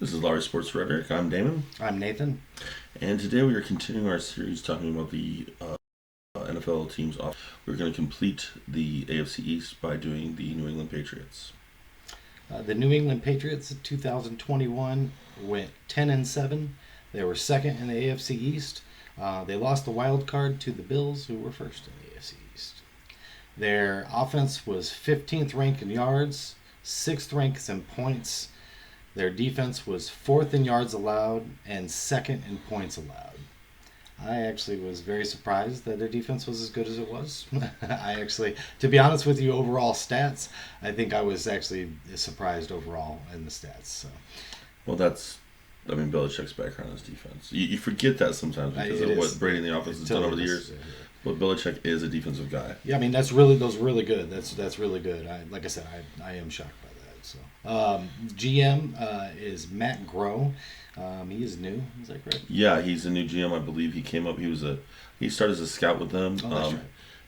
This is Laurie Sports Rhetoric. I'm Daimon. I'm Nathan. And today we are continuing our series talking about the NFL teams off. We're going to complete the AFC East by doing the New England Patriots. The New England Patriots in 2021 went 10-7. They were second in the AFC East. They lost the wild card to the Bills, who were first in the AFC East. Their offense was 15th ranked in yards, 6th ranked in points. Their defense was 4th in yards allowed and 2nd in points allowed. I actually was very surprised that their defense was as good as it was. To be honest with you, overall stats, I think I was actually surprised overall in the stats. So. Well, Belichick's background is defense. You forget that sometimes because of what Brady and the offense has done over the years. Yeah. But Belichick is a defensive guy. Yeah, I mean those really good. That's really good. Like I said, I am shocked by that. So, GM is Matt Groh. He is new. Is that correct? Yeah, he's a new GM. I believe he came up. He started as a scout with them. Oh, that's right.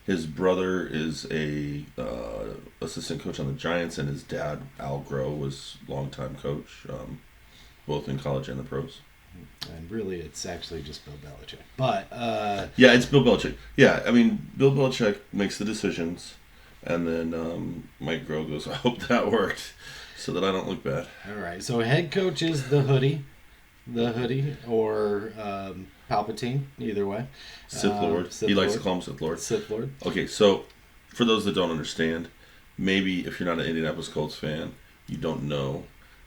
His brother is a assistant coach on the Giants, and his dad Al Groh was longtime coach, both in college and the pros. And really, it's actually just Bill Belichick. But yeah, it's Bill Belichick. Yeah, I mean, Bill Belichick makes the decisions. And then Mike Groh goes, I hope that worked so that I don't look bad. All right. So head coach is the hoodie or Palpatine, either way. Sith Lord. He likes to call him Sith Lord. Sith Lord. Okay, so for those that don't understand, maybe if you're not an Indianapolis Colts fan, you don't know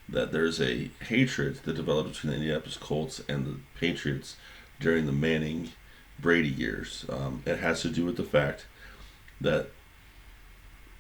that there's a hatred that developed between the Indianapolis Colts and the Patriots during the Manning-Brady years. It has to do with the fact that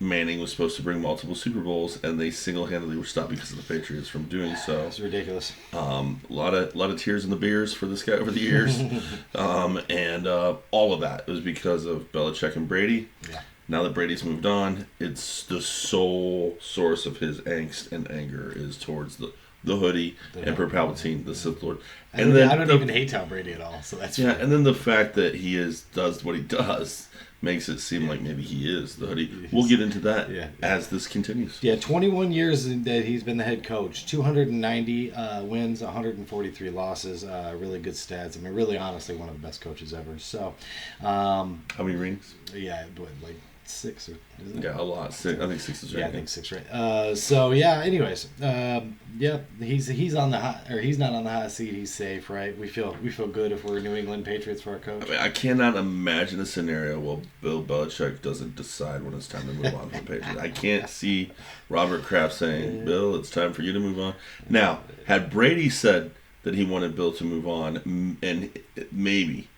Manning was supposed to bring multiple Super Bowls, and they single-handedly were stopped because of the Patriots from doing so. It's ridiculous. A lot of tears in the beers for this guy over the years, and all of that was because of Belichick and Brady. Yeah. Now that Brady's moved on, it's the sole source of his angst and anger is towards the hoodie, Emperor Palpatine, the Sith Lord. And then I don't even hate Tom Brady at all. So that's yeah. And then the fact that he does what he does makes it seem like maybe he is the hoodie. We'll get into that as this continues. Yeah, 21 years that he's been the head coach, 290 wins, 143 losses. Really good stats. I mean, really, honestly, one of the best coaches ever. So, how many rings? Yeah, like 6 or isn't it? Yeah, a lot. 6. I think 6 is right. Yeah, I think 6, right. So yeah. Anyways, he's on the hot, or he's not on the hot seat. He's safe, right? We feel good if we're New England Patriots for our coach. I mean, I cannot imagine a scenario where Bill Belichick doesn't decide when it's time to move on from the Patriots. I can't see Robert Kraft saying, "Bill, it's time for you to move on." Now, had Brady said that he wanted Bill to move on, and maybe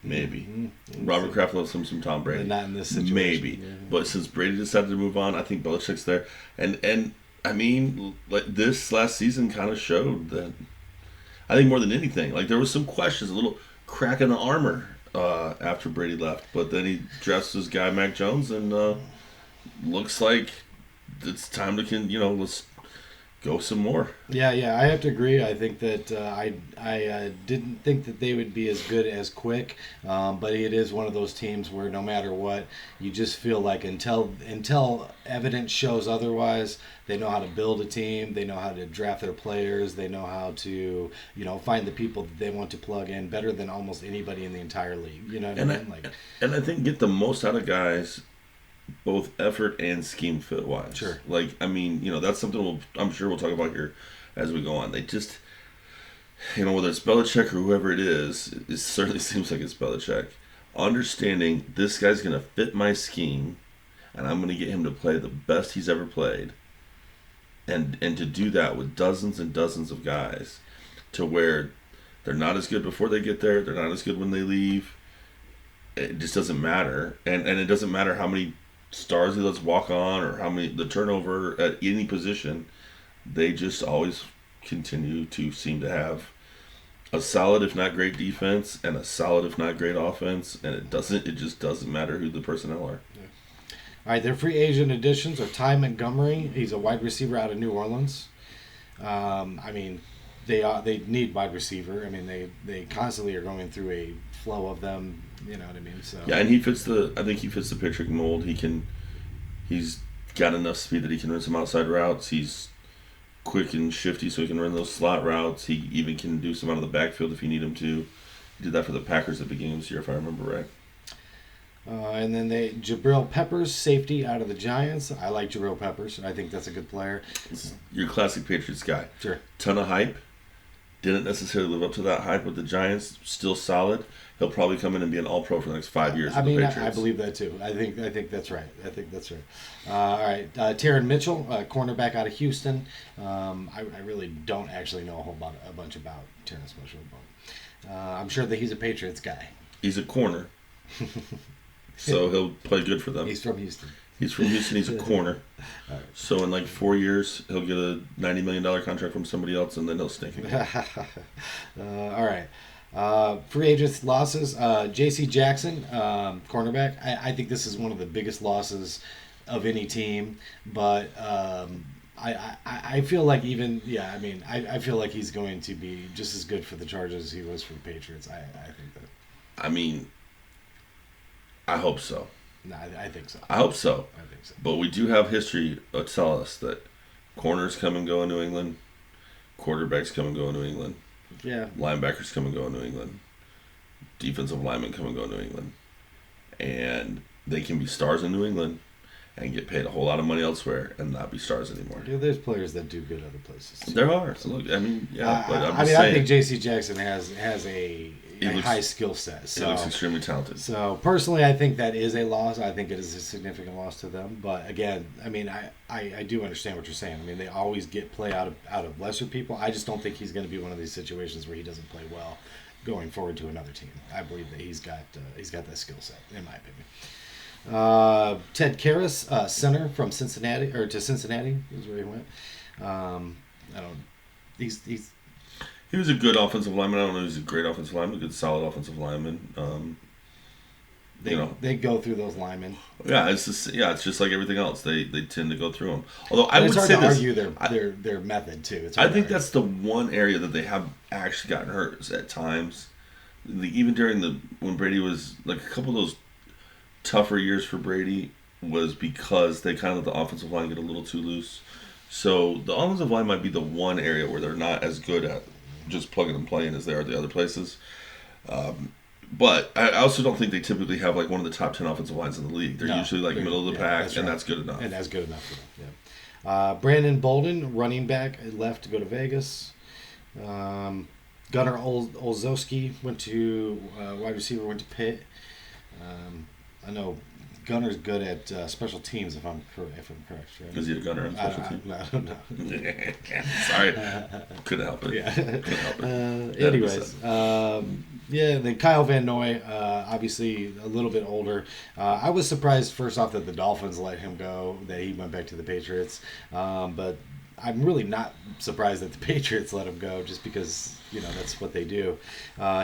Robert Kraft loves him some Tom Brady. But not in this situation. Maybe, but since Brady decided to move on, I think Belichick's there, and I mean, like this last season kind of showed that. I think more than anything, like there was some questions, a little crack in the armor after Brady left, but then he dressed his guy Mac Jones, and looks like it's time to let's go some more. Yeah, I have to agree. I think that I didn't think that they would be as good as quick, but it is one of those teams where no matter what, you just feel like until evidence shows otherwise, they know how to build a team. They know how to draft their players. They know how to find the people that they want to plug in better than almost anybody in the entire league. You know what I mean? And I think get the most out of guys. Both effort and scheme fit wise. Sure. Like, I mean, that's something I'm sure we'll talk about here as we go on. They just, whether it's Belichick or whoever it is, it certainly seems like it's Belichick. Understanding this guy's going to fit my scheme, and I'm going to get him to play the best he's ever played. And to do that with dozens and dozens of guys to where they're not as good before they get there, they're not as good when they leave. It just doesn't matter. And it doesn't matter how many stars he lets walk on or how many the turnover at any position. They just always continue to seem to have a solid if not great defense and a solid if not great offense, and it just doesn't matter who the personnel are. Yeah. All right, their free agent additions are Ty Montgomery. He's a wide receiver out of New Orleans. I mean, they need wide receiver. I mean, they constantly are going through a flow of them. You know what I mean? So yeah, and I think he fits the Patrick mold. He's got enough speed that he can run some outside routes. He's quick and shifty, so he can run those slot routes. He even can do some out of the backfield if you need him to. He did that for the Packers at the beginning of this year, if I remember right. And then Jabril Peppers, safety out of the Giants. I like Jabril Peppers. I think that's a good player. This is your classic Patriots guy. Sure. Ton of hype. Didn't necessarily live up to that hype with the Giants. Still solid. He'll probably come in and be an All-Pro for the next 5 years. I mean, I believe that too. I think that's right. I think that's right. All right, Tyron Mitchell, cornerback out of Houston. I really don't actually know a bunch about Terrence Mitchell, but I'm sure that he's a Patriots guy. He's a corner, so he'll play good for them. He's from Houston. He's from Houston. He's a corner. Right. So in like 4 years, he'll get a $90 million contract from somebody else, and then he'll stink again. All right. Free agents losses. J.C. Jackson, cornerback. I think this is one of the biggest losses of any team, but I feel like I feel like he's going to be just as good for the Chargers as he was for the Patriots. I think that. I mean, I hope so. No, I think so. I hope so. I think so. But we do have history to tell us that corners come and go in New England, quarterbacks come and go in New England. Yeah. Linebackers come and go in New England. Defensive linemen come and go in New England. And they can be stars in New England and get paid a whole lot of money elsewhere and not be stars anymore. Yeah, there's players that do good other places too. There are. Look, I mean, yeah. But I think J.C. Jackson has a high skill set. So, he looks extremely talented. So personally, I think that is a loss. I think it is a significant loss to them. But again, I mean, I do understand what you're saying. I mean, they always get play out of lesser people. I just don't think he's going to be one of these situations where he doesn't play well going forward to another team. I believe that he's got that skill set, in my opinion. Ted Karras, center from Cincinnati to Cincinnati is where he went. He was a good offensive lineman. I don't know if he's a great offensive lineman, a good solid offensive lineman. They go through those linemen. Yeah, it's just like everything else. They tend to go through them. Although it's hard to argue their method too. I think that's the one area that they have actually gotten hurt is at times. Even during when Brady was like a couple of those tougher years for Brady was because they kind of let the offensive line get a little too loose. So the offensive line might be the one area where they're not as good at just plugging and playing as they are the other places. But I also don't think they typically have like one of the top 10 offensive lines in the league. They're usually like middle of the pack, and that's good enough. And that's good enough for them, yeah. Brandon Bolden, running back, left to go to Vegas. Gunnar Olszewski went to wide receiver, went to Pitt. I know Gunner's good at special teams, if I'm correct. Right? Is he a gunner on special teams? I don't know. Sorry, couldn't help it. Yeah. Couldn't help it. Anyways, then Kyle Van Noy, obviously a little bit older. I was surprised first off that the Dolphins let him go, that he went back to the Patriots. But I'm really not surprised that the Patriots let him go, just because that's what they do.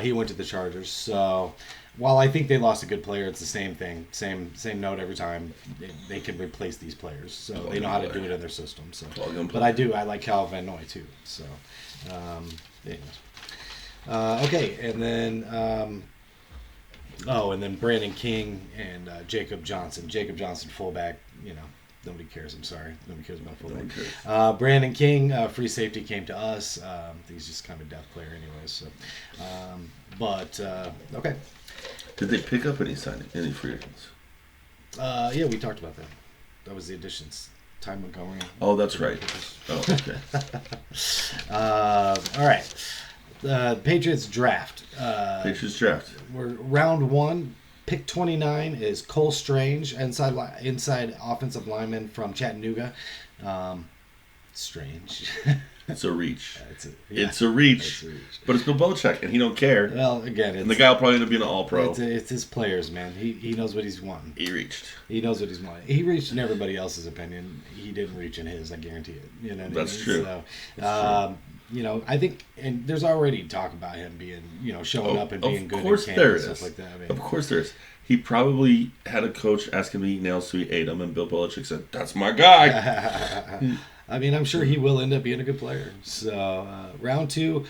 He went to the Chargers, so. While I think they lost a good player, it's the same thing, same note every time. They can replace these players, so they know how to do it in their system. So, but I like Kyle Van Noy too. So, okay, and then and then Brandon King and Jacob Johnson. Jacob Johnson, fullback. Nobody cares. I'm sorry, nobody cares about fullback. Brandon King, free safety, came to us. He's just kind of a depth player, anyways. So, okay. Did they pick up any free agents? Yeah, we talked about that. That was the additions. Ty Montgomery. Oh, that's right. Oh, okay. All right. Patriots draft. We're round 1. Pick 29 is Cole Strange, inside offensive lineman from Chattanooga. Strange. It's a reach. It's a reach. But it's Bill Belichick, and he don't care. Well, again, and the guy will probably end up being an All-Pro. It's his players, man. He knows what he's wanting. He reached. He knows what he's wanting. He reached in everybody else's opinion. He didn't reach in his. I guarantee it. That's true. So, I think, and there's already talk about him being, showing up and being good in camp and stuff like that. Of course there is. He probably had a coach ask him to eat nails, so he ate them, and Bill Belichick said, "That's my guy." I mean, I'm sure he will end up being a good player. So, round 2,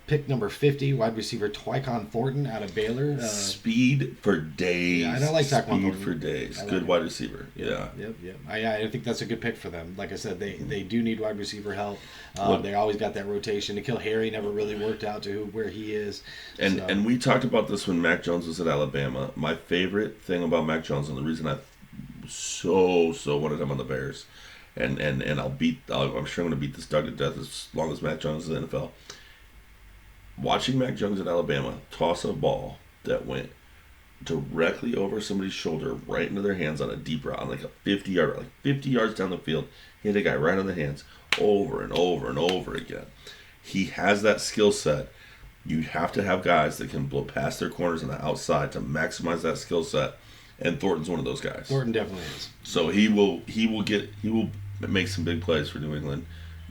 pick number 50, wide receiver Tyquan Thornton out of Baylor. Speed for days. Yeah, I don't like Tyquan Thornton. Speed for days. Like Good him. wide receiver. Yeah. Yep. I think that's a good pick for them. Like I said, they do need wide receiver help. Look, they always got that rotation. Nikhil Harry never really worked out to where he is. And we talked about this when Mac Jones was at Alabama. My favorite thing about Mac Jones, and the reason I so wanted him on the Bears, and I'm sure I'm going to beat this dog to death as long as Mac Jones is in the NFL. Watching Mac Jones at Alabama toss a ball that went directly over somebody's shoulder, right into their hands on a deep route, on like a 50-yard, like 50 yards down the field, hit a guy right on the hands over and over and over again. He has that skill set. You have to have guys that can blow past their corners on the outside to maximize that skill set, and Thornton's one of those guys. Thornton definitely is. So he will make some big plays for New England.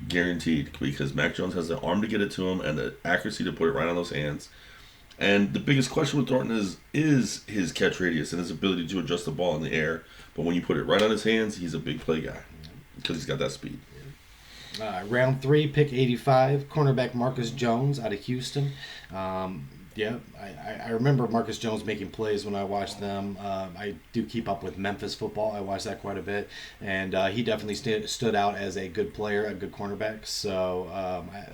Guaranteed, because Mac Jones has the arm to get it to him and the accuracy to put it right on those hands. And the biggest question with Thornton is his catch radius and his ability to adjust the ball in the air. But when you put it right on his hands, he's a big play guy because he's got that speed. Round 3, pick 85, cornerback Marcus Jones out of Houston. I remember Marcus Jones making plays when I watched them. I do keep up with Memphis football. I watch that quite a bit. And he definitely stood out as a good player, a good cornerback. So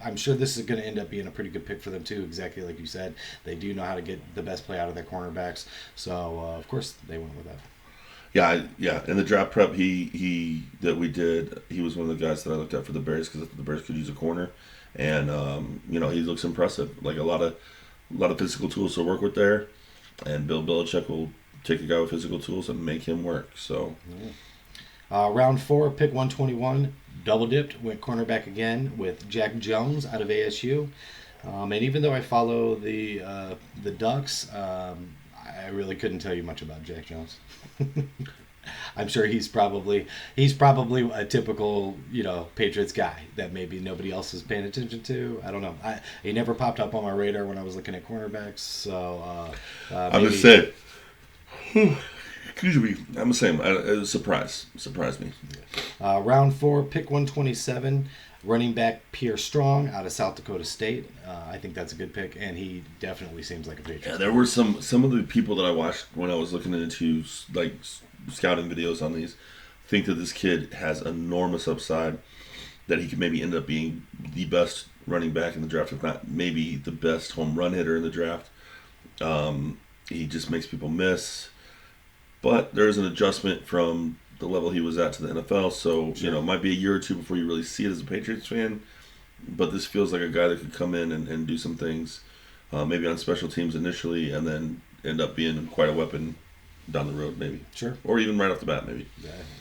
I'm sure this is going to end up being a pretty good pick for them, too, exactly like you said. They do know how to get the best play out of their cornerbacks. So, of course, they went with that. Yeah. In the draft prep he was one of the guys that I looked at for the Bears because the Bears could use a corner. And, he looks impressive. Like a lot of physical tools to work with there, and Bill Belichick will take a guy with physical tools and make him work. So, round 4, pick 121, double dipped, went cornerback again with Jack Jones out of ASU. And even though I follow the Ducks, I really couldn't tell you much about Jack Jones. I'm sure he's probably a typical, Patriots guy that maybe nobody else is paying attention to. I don't know. He never popped up on my radar when I was looking at cornerbacks. So I'm just saying. Excuse me. I'm the same. It was surprised me. Round 4, pick 127, running back Pierre Strong out of South Dakota State. I think that's a good pick, and he definitely seems like a Patriot. Yeah, there were some of the people that I watched when I was looking into like scouting videos on these think that this kid has enormous upside, that he could maybe end up being the best running back in the draft, if not maybe the best home run hitter in the draft. He just makes people miss, but there's an adjustment from the level he was at to the NFL, so Sure. it might be a year or two before you really see it as a Patriots fan, but this feels like a guy that could come in and do some things, maybe on special teams initially, and then end up being quite a weapon down the road, maybe. Sure. Or even right off the bat, maybe.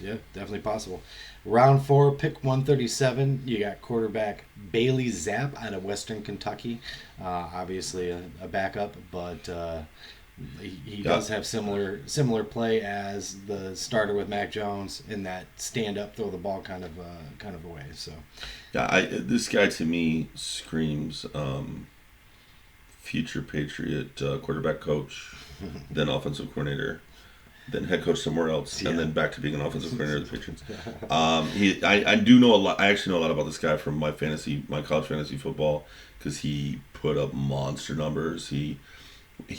Yeah, definitely possible. Round 4, pick 137. You got quarterback Bailey Zapp out of Western Kentucky. Obviously a backup, but he does have similar play as the starter with Mac Jones in that stand up, throw the ball kind of a way. So Yeah, this guy to me screams future Patriot quarterback coach, then offensive coordinator, then head coach somewhere else, and then back to being an offensive coordinator of the Patriots. I do know a lot. I actually know a lot about this guy from my college fantasy football, because he put up monster numbers. He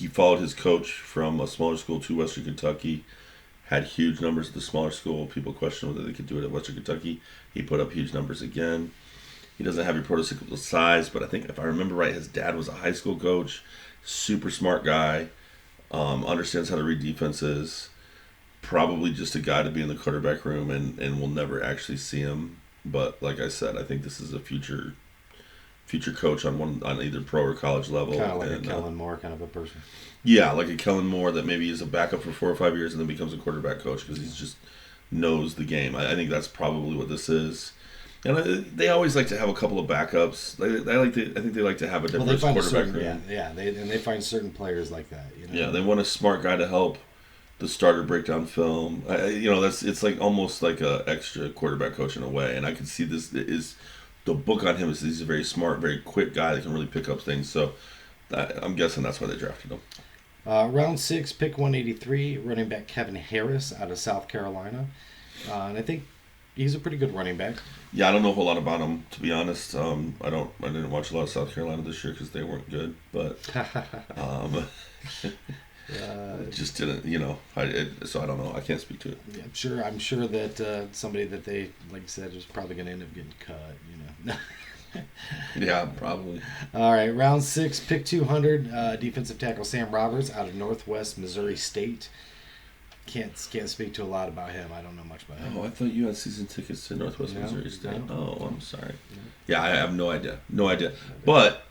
followed his coach from a smaller school to Western Kentucky, had huge numbers at the smaller school. People questioned whether they could do it at Western Kentucky. He put up huge numbers again. He doesn't have your prototypical size, but I think if I remember right, his dad was a high school coach. Super smart guy. Understands how to read defenses. Probably just a guy to be in the quarterback room, and we'll never actually see him. But like I said, I think this is a future coach on either pro or college level. Kind of like a Kellen Moore kind of a person. Yeah, like a Kellen Moore that maybe is a backup for 4 or 5 years and then becomes a quarterback coach because he's just knows the game. I think that's probably what this is. And they always like to have a couple of backups. I think they like to have a diverse quarterback room. They find certain players like that. Yeah, they want a smart guy to help the starter break down film. It's like almost like a extra quarterback coach in a way. And I can see this is the book on him is he's a very smart, very quick guy that can really pick up things. So I'm guessing that's why they drafted him. Round 6, pick 183, running back Kevin Harris out of South Carolina. And I think he's a pretty good running back. Yeah, I don't know a whole lot about him, to be honest. I didn't watch a lot of South Carolina this year because they weren't good, but um, just didn't, so I don't know. I can't speak to it. Yeah, I'm sure that somebody that they, like I said, is probably going to end up getting cut. Yeah, probably. All right, round 6, pick 200, defensive tackle Sam Roberts out of Northwest Missouri State. Can't speak to a lot about him. I don't know much about him. Oh, I thought you had season tickets to Northwest Missouri State. No. Oh, I'm sorry. No. Yeah, I have no idea. No idea. But,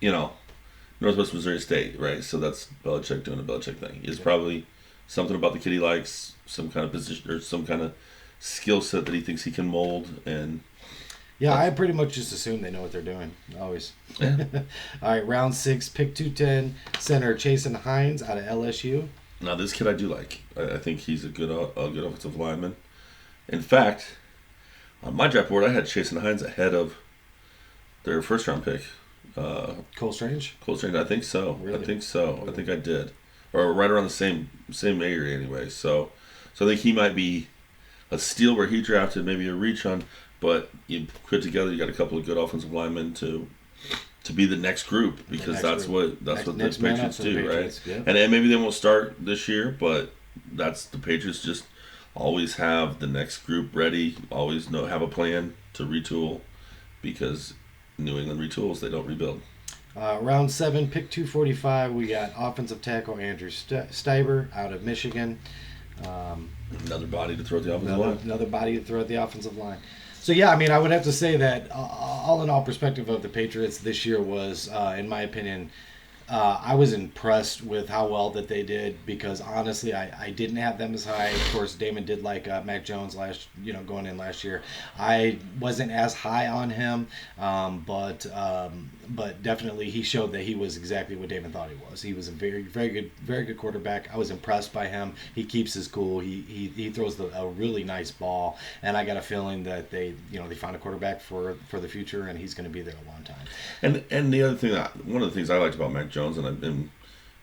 Northwest Missouri State, right? So that's Belichick doing a Belichick thing. It's probably something about the kid he likes, some kind of position or some kind of skill set that he thinks he can mold. And yeah, I pretty much just assume they know what they're doing. Always. Yeah. All right, round 6, pick 210, center Chasen Hines out of LSU. Now, this kid I do like. I think he's a good offensive lineman. In fact, on my draft board, I had Chasen Hines ahead of their first-round pick. Cole Strange? Cole Strange, I think so. Really? I think so. Okay. I think I did. Or right around the same area anyway. So I think he might be a steal where he drafted, maybe a reach on. But you put together, you got a couple of good offensive linemen to be the next group because that's what the Patriots do, right? Yeah. And maybe they won't start this year, but that's the Patriots just always have the next group ready, always have a plan to retool because New England retools, they don't rebuild. Round 7, pick 245, we got offensive tackle Andrew Stiber out of Michigan. Another body to throw at the offensive line. Another body to throw at the offensive line. So, yeah, I mean, I would have to say that all in all perspective of the Patriots this year was, in my opinion, I was impressed with how well that they did because, honestly, I didn't have them as high. Of course, Daimon did like Mac Jones going in last year. I wasn't as high on him, but definitely he showed that he was exactly what Daimon thought he was. He was a very, very good quarterback. I was impressed by him. He keeps his cool. He throws a really nice ball, and I got a feeling that they found a quarterback for the future, and he's going to be there a long time. And the other thing, one of the things I liked about Mac Jones, and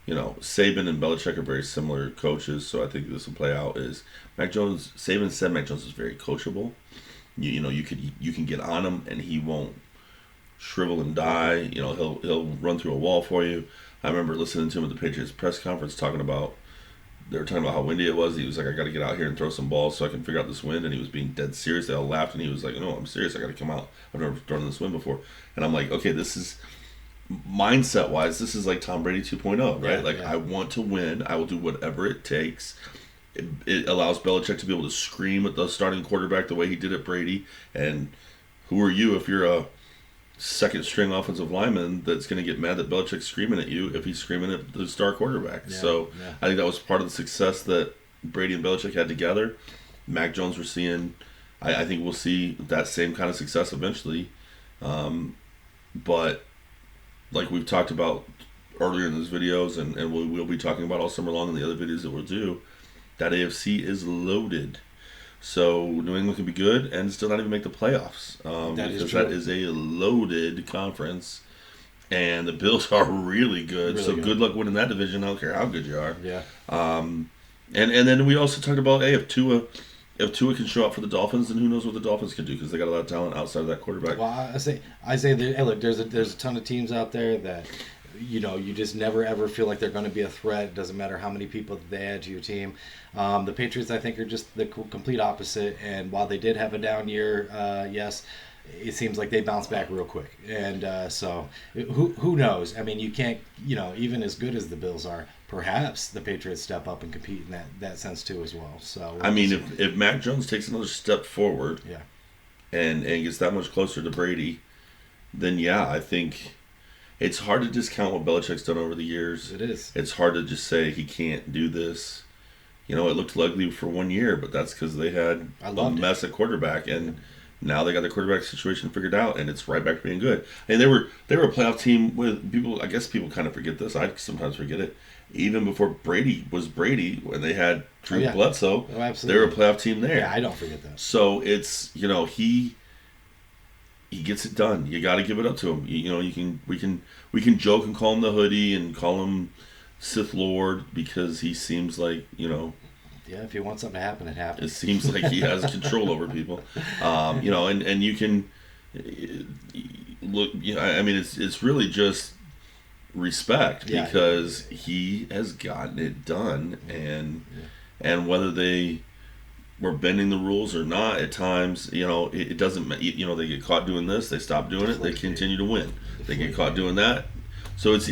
Saban and Belichick are very similar coaches, so I think this will play out. Is Saban said Mac Jones is very coachable. You can get on him and he won't shrivel and die. He'll run through a wall for you. I remember listening to him at the Patriots press conference they were talking about how windy it was. He was like, I got to get out here and throw some balls so I can figure out this wind. And he was being dead serious. They all laughed and he was like, no, I'm serious. I got to come out. I've never thrown in this wind before. And I'm like, okay, this is mindset wise, this is like Tom Brady 2.0, right? I want to win. I will do whatever it takes. It allows Belichick to be able to scream at the starting quarterback the way he did at Brady. And who are you if you're a second string offensive lineman that's going to get mad that Belichick's screaming at you if he's screaming at the star quarterback? I think that was part of the success that Brady and Belichick had together. Mac Jones, we're seeing, I think we'll see that same kind of success eventually. But like we've talked about earlier in these videos, and we'll be talking about all summer long in the other videos that we'll do, that AFC is loaded. So New England can be good and still not even make the playoffs because that is a loaded conference. And the Bills are really good. Really good luck winning that division. I don't care how good you are. Yeah. And then we also talked about, hey, if Tua can show up for the Dolphins, then who knows what the Dolphins can do because they got a lot of talent outside of that quarterback. Well, I say, hey, look, there's a ton of teams out there that you just never ever feel like they're going to be a threat. It doesn't matter how many people they add to your team. The Patriots, I think, are just the complete opposite. And while they did have a down year, yes, it seems like they bounce back real quick. And so who knows? I mean, you can't, even as good as the Bills are, perhaps the Patriots step up and compete in that sense too as well. So I mean, if Mac Jones takes another step forward, yeah, and gets that much closer to Brady, then yeah, I think it's hard to discount what Belichick's done over the years. It is. It's hard to just say he can't do this. It looked ugly for 1 year, but that's because they had a mess at quarterback, and now they got the quarterback situation figured out, and it's right back to being good. And they were a playoff team with people. I guess people kind of forget this. I sometimes forget it. Even before Brady was Brady, when they had Drew Bledsoe, they were a playoff team there. Yeah, I don't forget that. So it's he gets it done. You got to give it up to him. We can joke and call him the hoodie and call him Sith Lord because he seems like Yeah, if you want something to happen, it It happens. seems like he has control over people. And you can look. I mean, it's really just respect Yeah, because he has gotten it done, and yeah. whether they were bending the rules or not at times, it doesn't. They get caught doing this, they stop doing it, they continue to win. They get caught doing that, so it's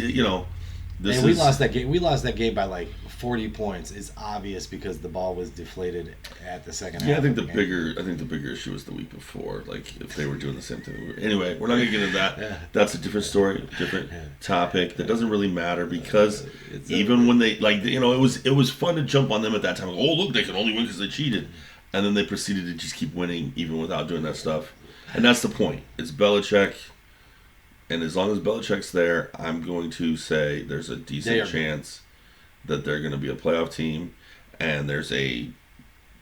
this And we is. lost that game. We lost that game by like 40 points. It's obvious because the ball was deflated at the second half. Yeah, I think of the game. bigger issue was the week before. Like if they were doing the same thing. Anyway, we're not gonna get into that. Yeah. That's a different story, different topic. That doesn't really matter because It's even when they it was fun to jump on them at that time. Like, oh look, they can only win because they cheated, and then they proceeded to just keep winning even without doing that stuff. And that's the point. It's Belichick, and as long as Belichick's there, I'm going to say there's a decent chance that they're going to be a playoff team, and there's a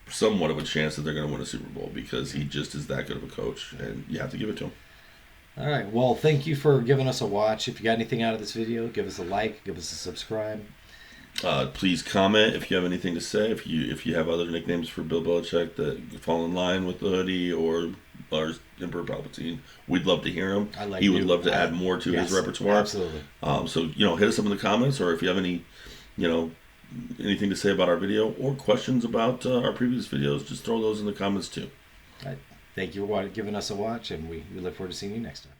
somewhat of a chance that they're going to win a Super Bowl because he just is that good of a coach, and you have to give it to him. All right. Well, thank you for giving us a watch. If you got anything out of this video, give us a like, give us a subscribe. Please comment if you have anything to say. If you have other nicknames for Bill Belichick that fall in line with the hoodie or Emperor Palpatine, we'd love to hear him. He would love to add more to his repertoire. Absolutely. So hit us up in the comments, or if you have any, anything to say about our video or questions about our previous videos, just throw those in the comments too. All right. Thank you for giving us a watch, and we look forward to seeing you next time.